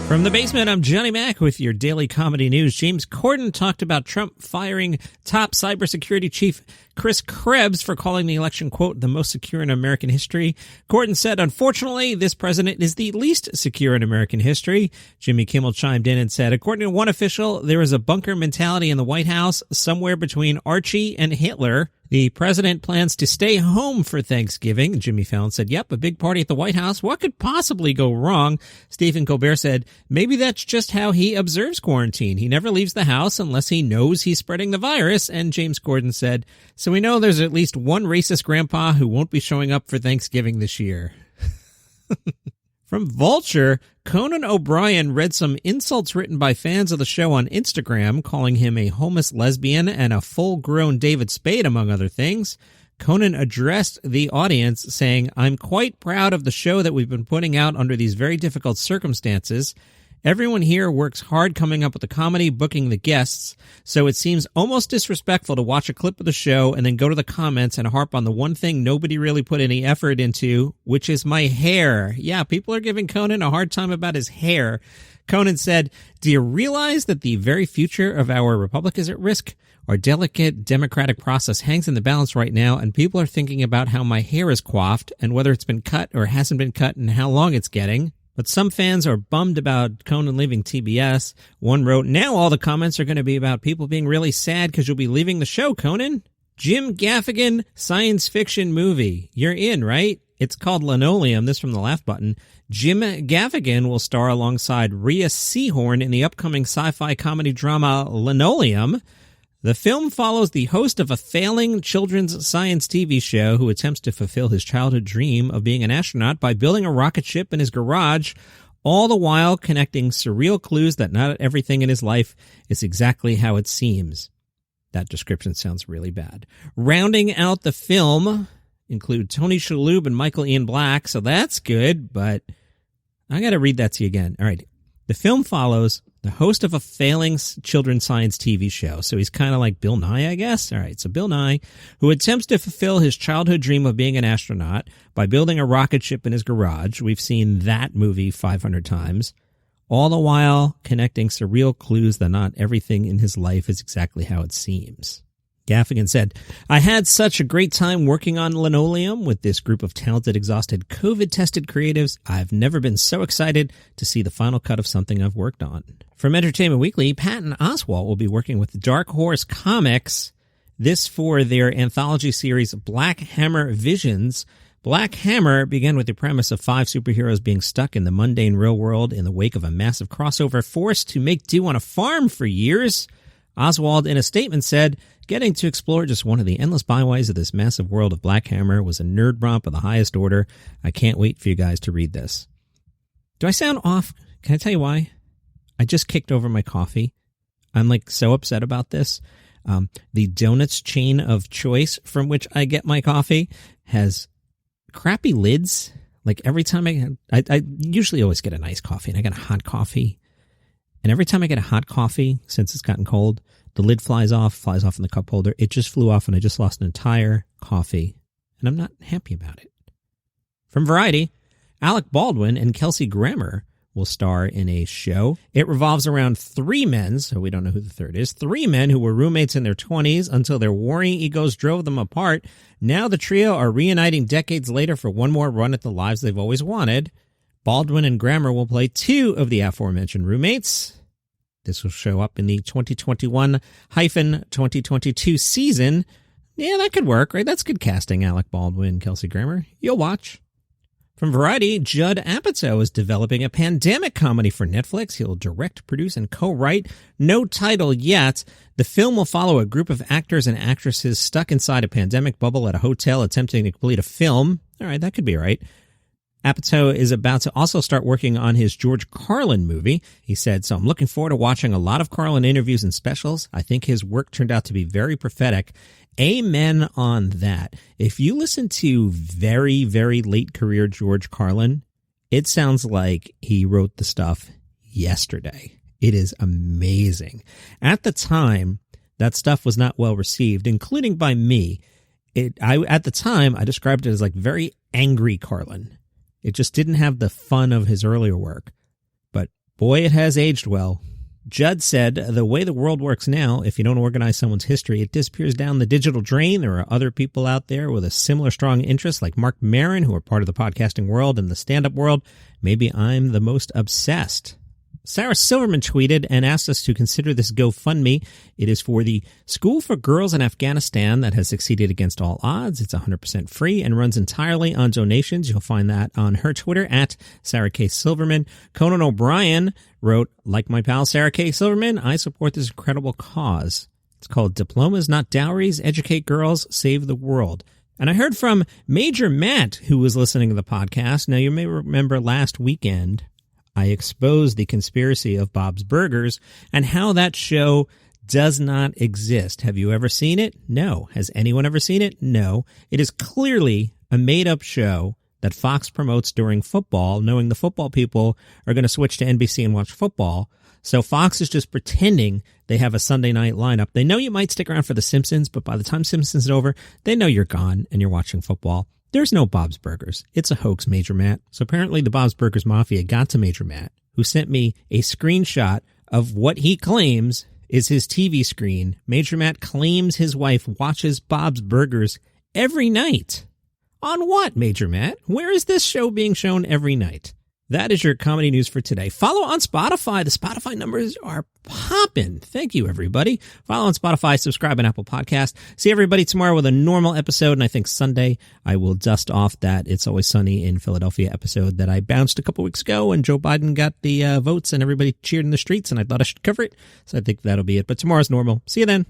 From the basement, I'm Johnny Mac with your daily comedy news. James Corden talked about Trump firing top cybersecurity chief Chris Krebs for calling the election, quote, the most secure in American history. Corden said, unfortunately, this president is the least secure in American history. Jimmy Kimmel chimed in and said, according to one official, there is a bunker mentality in the White House somewhere between Archie and Hitler. The president plans to stay home for Thanksgiving. Jimmy Fallon said, yep, a big party at the White House. What could possibly go wrong? Stephen Colbert said, maybe that's just how he observes quarantine. He never leaves the house unless he knows he's spreading the virus. And James Corden said, so we know there's at least one racist grandpa who won't be showing up for Thanksgiving this year. From Vulture, Conan O'Brien read some insults written by fans of the show on Instagram, calling him a homeless lesbian and a full-grown David Spade, among other things. Conan addressed the audience, saying, I'm quite proud of the show that we've been putting out under these very difficult circumstances. Everyone here works hard coming up with the comedy, booking the guests, so it seems almost disrespectful to watch a clip of the show and then go to the comments and harp on the one thing nobody really put any effort into, which is my hair. Yeah, people are giving Conan a hard time about his hair. Conan said, do you realize that the very future of our republic is at risk? Our delicate democratic process hangs in the balance right now, and people are thinking about how my hair is coiffed and whether it's been cut or hasn't been cut and how long it's getting. But some fans are bummed about Conan leaving TBS. One wrote, now all the comments are going to be about people being really sad because you'll be leaving the show, Conan. Jim Gaffigan science fiction movie. You're in, right? It's called Linoleum. This from the Laugh Button. Jim Gaffigan will star alongside Rhea Seehorn in the upcoming sci-fi comedy drama Linoleum. The film follows the host of a failing children's science TV show who attempts to fulfill his childhood dream of being an astronaut by building a rocket ship in his garage, all the while connecting surreal clues that not everything in his life is exactly how it seems. That description sounds really bad. Rounding out the film include Tony Shalhoub and Michael Ian Black, so that's good, but I got to read that to you again. All right. The film follows the host of a failing children's science TV show. So he's kind of like Bill Nye, I guess. All right, so Bill Nye, who attempts to fulfill his childhood dream of being an astronaut by building a rocket ship in his garage. We've seen that movie 500 times. All the while connecting surreal clues that not everything in his life is exactly how it seems. Gaffigan said, I had such a great time working on Linoleum with this group of talented, exhausted, COVID-tested creatives. I've never been so excited to see the final cut of something I've worked on. From Entertainment Weekly, Patton Oswalt will be working with Dark Horse Comics, this for their anthology series Black Hammer Visions. Black Hammer began with the premise of 5 superheroes being stuck in the mundane real world in the wake of a massive crossover forced to make do on a farm for years. Oswald, in a statement, said, getting to explore just one of the endless byways of this massive world of Black Hammer was a nerd romp of the highest order. I can't wait for you guys to read this. Do I sound off? Can I tell you why? I just kicked over my coffee. I'm like so upset about this. The donuts chain of choice from which I get my coffee has crappy lids. Like every time I usually always get a nice coffee, and I get a hot coffee. And every time I get a hot coffee, since it's gotten cold, the lid flies off in the cup holder. It just flew off, and I just lost an entire coffee. And I'm not happy about it. From Variety, Alec Baldwin and Kelsey will star in a show. It revolves around 3 men, so we don't know who the third is, 3 men who were roommates in their 20s until their warring egos drove them apart. Now the trio are reuniting decades later for one more run at the lives they've always wanted. Baldwin and Grammer will play 2 of the aforementioned roommates. This will show up in the 2021-2022 season. Yeah, that could work, right? That's good casting, Alec Baldwin, Kelsey Grammer. You'll watch. From Variety, Judd Apatow is developing a pandemic comedy for Netflix. He'll direct, produce, and co-write. No title yet. The film will follow a group of actors and actresses stuck inside a pandemic bubble at a hotel attempting to complete a film. All right, that could be right. Apatow is about to also start working on his George Carlin movie. He said, so I'm looking forward to watching a lot of Carlin interviews and specials. I think his work turned out to be very prophetic. Amen on that. If you listen to very, very late career George Carlin, it sounds like he wrote the stuff yesterday. It is amazing. At the time, that stuff was not well received, including by me. At the time, I described it as like very angry Carlin. It just didn't have the fun of his earlier work. But Boy, it has aged well. Judd said, the way the world works now, if you don't organize someone's history, it disappears down the digital drain. There are other people out there with a similar strong interest, like Mark Maron, who are part of the podcasting world and the stand-up world. Maybe I'm the most obsessed. Sarah Silverman tweeted and asked us to consider this GoFundMe. It is for the School for Girls in Afghanistan that has succeeded against all odds. It's 100% free and runs entirely on donations. You'll find that on her Twitter at Sarah K. Silverman. Conan O'Brien wrote, like my pal Sarah K. Silverman, I support this incredible cause. It's called Diplomas Not Dowries, Educate Girls, Save the World. And I heard from Major Matt, who was listening to the podcast. Now, you may remember last weekend, I exposed the conspiracy of Bob's Burgers and how that show does not exist. Have you ever seen it? No. Has anyone ever seen it? No. It is clearly a made-up show that Fox promotes during football, knowing the football people are going to switch to NBC and watch football. So Fox is just pretending they have a Sunday night lineup. They know you might stick around for The Simpsons, but by the time Simpsons is over, they know you're gone and you're watching football. There's no Bob's Burgers. It's a hoax, Major Matt. So apparently the Bob's Burgers Mafia got to Major Matt, who sent me a screenshot of what he claims is his TV screen. Major Matt claims his wife watches Bob's Burgers every night. On what, Major Matt? Where is this show being shown every night? That is your comedy news for today. Follow on Spotify. The Spotify numbers are popping. Thank you, everybody. Follow on Spotify, subscribe on Apple Podcasts. See everybody tomorrow with a normal episode, and I think Sunday I will dust off that It's Always Sunny in Philadelphia episode that I bounced a couple weeks ago, and Joe Biden got the votes, and everybody cheered in the streets, and I thought I should cover it, so I think that'll be it. But tomorrow's normal. See you then.